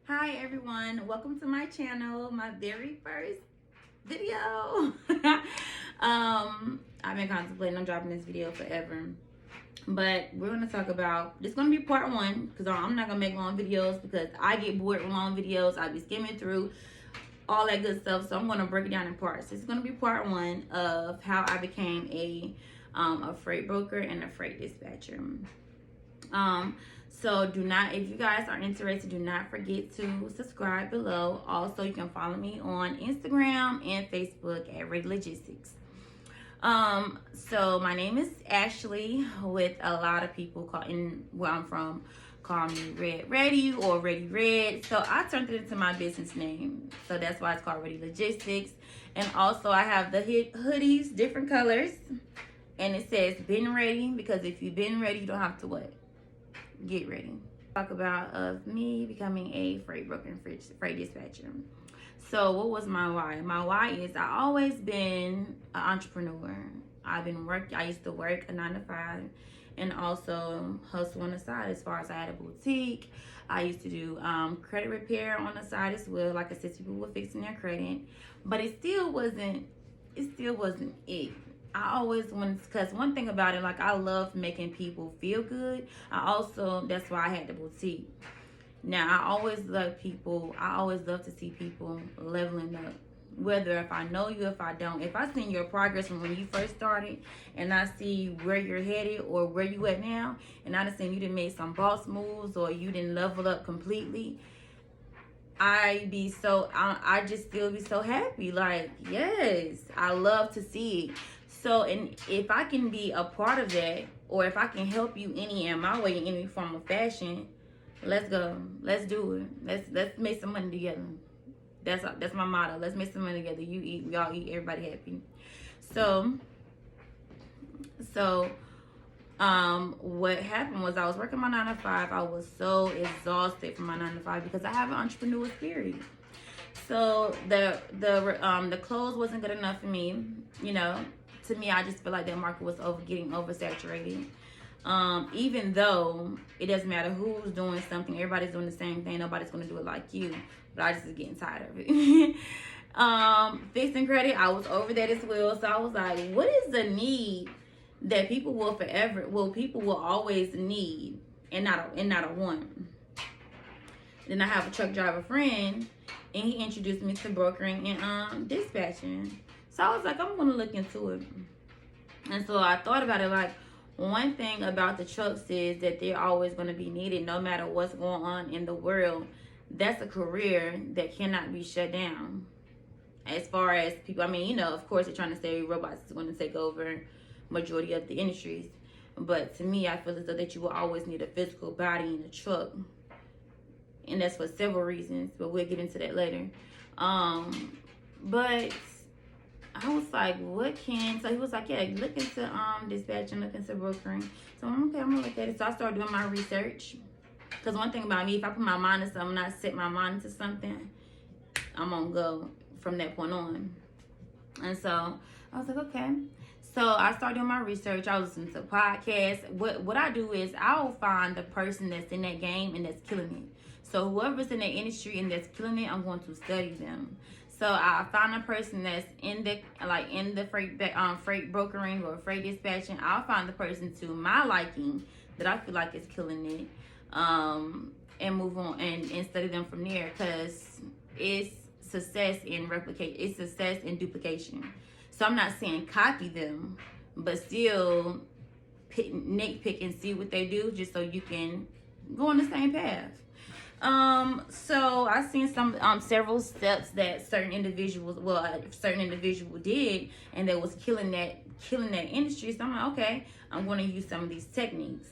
Hi everyone, welcome to my channel, my very first video. I've been contemplating on dropping this video forever, but we're going to talk about, this is going to be part one, because I'm not going to make long videos because I get bored with long videos. I be skimming through all that good stuff, so I'm going to break it down in parts. This is going to be part one of how I became a freight broker and a freight dispatcher. So do not, if you guys are interested, do not forget to subscribe below. Also, you can follow me on Instagram and Facebook at Ready Logistics. So my name is Ashley, with a lot of people where I'm from call me Red Ready or Ready Red. So I turned it into my business name. So that's why it's called Ready Logistics. And also I have the hoodies, different colors. And it says been ready, because if you've been ready, you don't have to what? Get ready. Talk about me becoming a freight broker and freight dispatcher. So what was my why? My why is I always been an entrepreneur. I used to work a 9-to-5 and also hustle on the side. As far as I had a boutique, I used to do credit repair on the side as well, like assist people with fixing their credit. But it still wasn't it. I always wanted, because one thing about it, like I love making people feel good. That's why I had the boutique. Now, I always love to see people leveling up. Whether if I know you, if I don't. If I see your progress from when you first started, and I see where you're headed or where you at now, and I just seen you done made some boss moves or you didn't level up completely, I just still be so happy. Like, yes, I love to see it. So, and if I can be a part of that, or if I can help you in my way, in any form of fashion, let's go. Let's do it. Let's make some money together. That's my motto. Let's make some money together. You eat, we all eat, everybody happy. So, what happened was I was working my 9-to-5. I was so exhausted from my 9-to-5 because I have an entrepreneur spirit. So the clothes wasn't good enough for me, you know. To me, I just feel like that market was getting oversaturated. Even though it doesn't matter who's doing something, everybody's doing the same thing. Nobody's gonna do it like you. But I just was getting tired of it. Fixing credit, I was over that as well. So I was like, what is the need that people will always need and not a want? Then I have a truck driver friend, and he introduced me to brokering and dispatching. So I was like, I'm gonna look into it. And so I thought about it. Like, one thing about the trucks is that they're always gonna be needed no matter what's going on in the world. That's a career that cannot be shut down. As far as people, I mean, you know, of course they're trying to say robots are gonna take over majority of the industries. But to me, I feel as though that you will always need a physical body in a truck. And that's for several reasons, but we'll get into that later. But I was like, so he was like, yeah, look into dispatching, look into brokering. So I'm okay, I'm gonna look at it. So I started doing my research. Because one thing about me, if I put my mind to something, I set my mind into something, I'm gonna go from that point on. And so I was like, okay. So I started doing my research. I was listening to podcasts. What I do is I'll find the person that's in that game and that's killing it. So whoever's in that industry and that's killing it, I'm going to study them. So I found a person that's in the freight brokering or freight dispatching. I'll find the person to my liking that I feel like is killing it, and move on and study them from there, because it's success in duplication. So I'm not saying copy them, but still nitpick and see what they do, just so you can go on the same path. So I seen several steps that certain individual did, and that was killing that industry. So I'm like, okay, I'm going to use some of these techniques.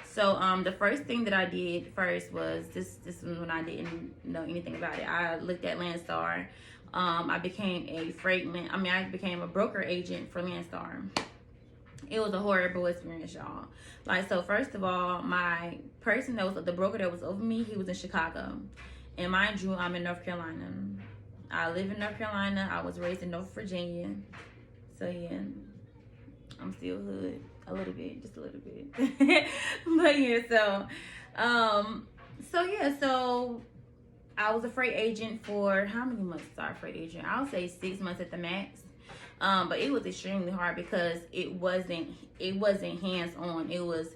So the first thing that I did first was this was when I didn't know anything about it. I looked at Landstar. I became a broker agent for Landstar. It was a horrible experience, y'all. Like, so first of all, my person the broker that was over me, he was in Chicago. And mind you, I'm in North Carolina. I live in North Carolina. I was raised in North Virginia. So yeah, I'm still hood. A little bit, just a little bit. But yeah, so I was a freight agent for how many months? Sorry, freight agent. I'll say 6 months at the max. But it was extremely hard because it wasn't hands on. It was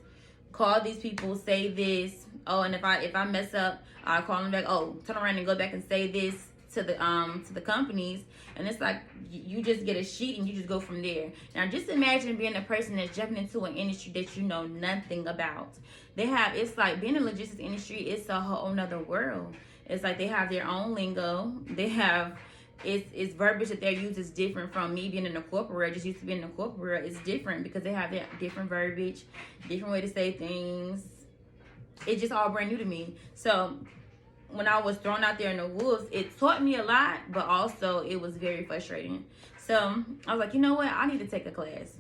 call these people, say this. Oh, and if I mess up, I call them back. Oh, turn around and go back and say this to the companies. And it's like you just get a sheet and you just go from there. Now just imagine being a person that's jumping into an industry that you know nothing about. It's like being in the logistics industry, it's a whole nother world. It's like they have their own lingo. They have it's verbiage that they use is different from me being in the corporate world. Just used to be in the corporate world. It's different because they have their different verbiage, different way to say things. It's just all brand new to me. So when I was thrown out there in the wolves, it taught me a lot, but also it was very frustrating. So I was like, you know what? I need to take a class.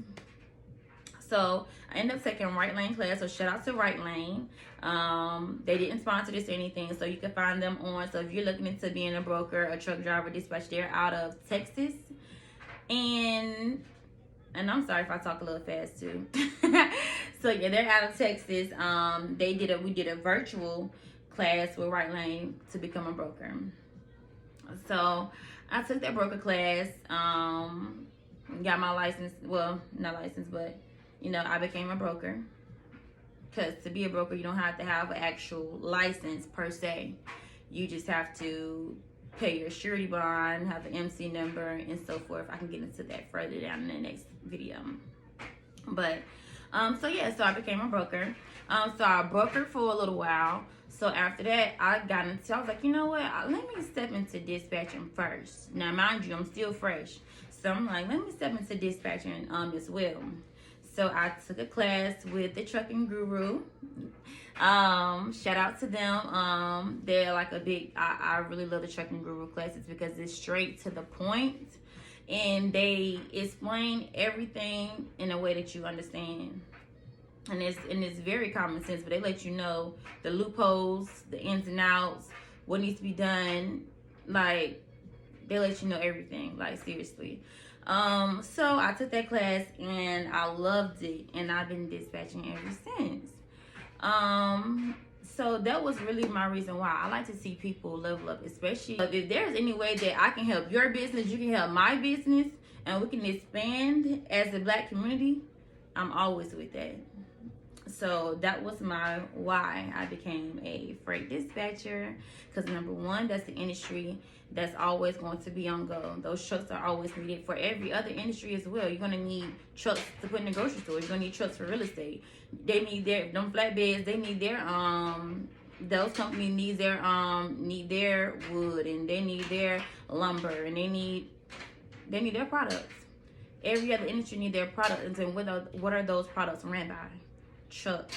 So I ended up taking a Right Lane class. So shout out to Right Lane. They didn't sponsor this or anything, so you can find them on. So if you're looking into being a broker, a truck driver, dispatch, they're out of Texas. And I'm sorry if I talk a little fast too. So yeah, they're out of Texas. We did a virtual class with Right Lane to become a broker. So I took that broker class. Got my license. Well, not license, but I became a broker. Because to be a broker, you don't have to have an actual license per se. You just have to pay your surety bond, have an MC number, and so forth. I can get into that further down in the next video. But, so I became a broker. So I brokered for a little while. So after that, I was like, you know what? Let me step into dispatching first. Now, mind you, I'm still fresh. So I'm like, let me step into dispatching as well. So I took a class with the Trucking Guru. Shout out to them. They're like a big, I really love the Trucking Guru classes because it's straight to the point. And they explain everything in a way that you understand. And it's very common sense, but they let you know the loopholes, the ins and outs, what needs to be done. Like, they let you know everything, like seriously. So I took that class and I loved it, and I've been dispatching ever since. So that was really my reason why I like to see people level up, especially if there's any way that I can help your business, you can help my business, and we can expand as a Black community. I'm always with that. So that was my why I became a freight dispatcher, because number one, that's the industry that's always going to be on go. Those trucks are always needed for every other industry as well. You're going to need trucks to put in the grocery store. You're going to need trucks for real estate. They need them flatbeds. They need their those companies need their wood, and they need their lumber, and they need their products. Every other industry need their products, and then what are those products ran by? Trucks.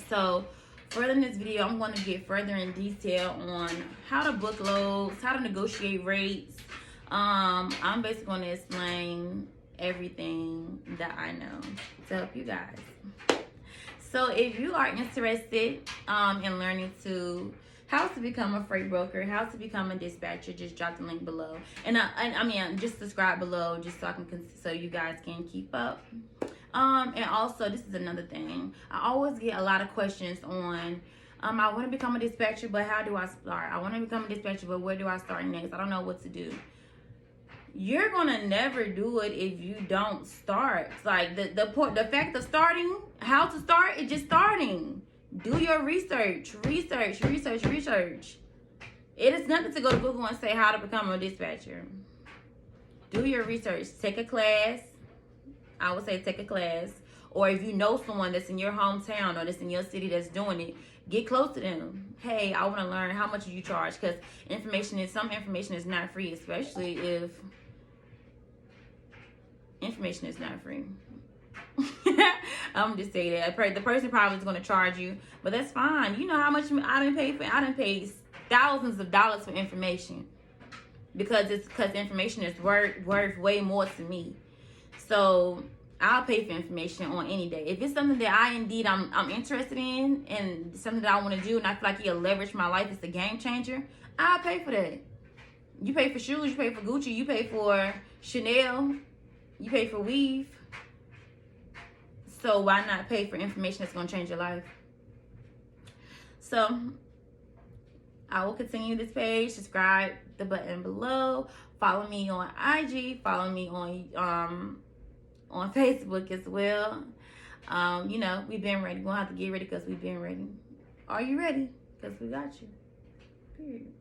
So further in this video, I'm going to get further in detail on how to book loads, how to negotiate rates. I'm basically going to explain everything that I know to help you guys. So if you are interested in learning how to become a freight broker, how to become a dispatcher, just drop the link below. And I mean, just subscribe below, just so you guys can keep up. And also, this is another thing. I always get a lot of questions on, I want to become a dispatcher, but how do I start? I want to become a dispatcher, but where do I start next? I don't know what to do. You're going to never do it if you don't start. Like, the fact of starting, how to start, is just starting. Do your research. It is nothing to go to Google and say how to become a dispatcher. Do your research. Take a class. I would say take a class. Or if you know someone that's in your hometown or that's in your city that's doing it, get close to them. Hey, I want to learn. How much do you charge? Because some information is not free, especially if information is not free. I'm just saying that. The person probably is going to charge you, but that's fine. You know how much I didn't pay for? I didn't pay thousands of dollars for information because information is worth way more to me. So I'll pay for information on any day. If it's something that I'm interested in and something that I want to do and I feel like it'll leverage my life, it's a game changer, I'll pay for that. You pay for shoes, you pay for Gucci, you pay for Chanel, you pay for weave. So why not pay for information that's going to change your life? So I will continue this page. Subscribe the button below. Follow me on IG. Follow me on Facebook as well. You know, we've been ready. We're gonna have to get ready because we've been ready. Are you ready? Because we got you. Period.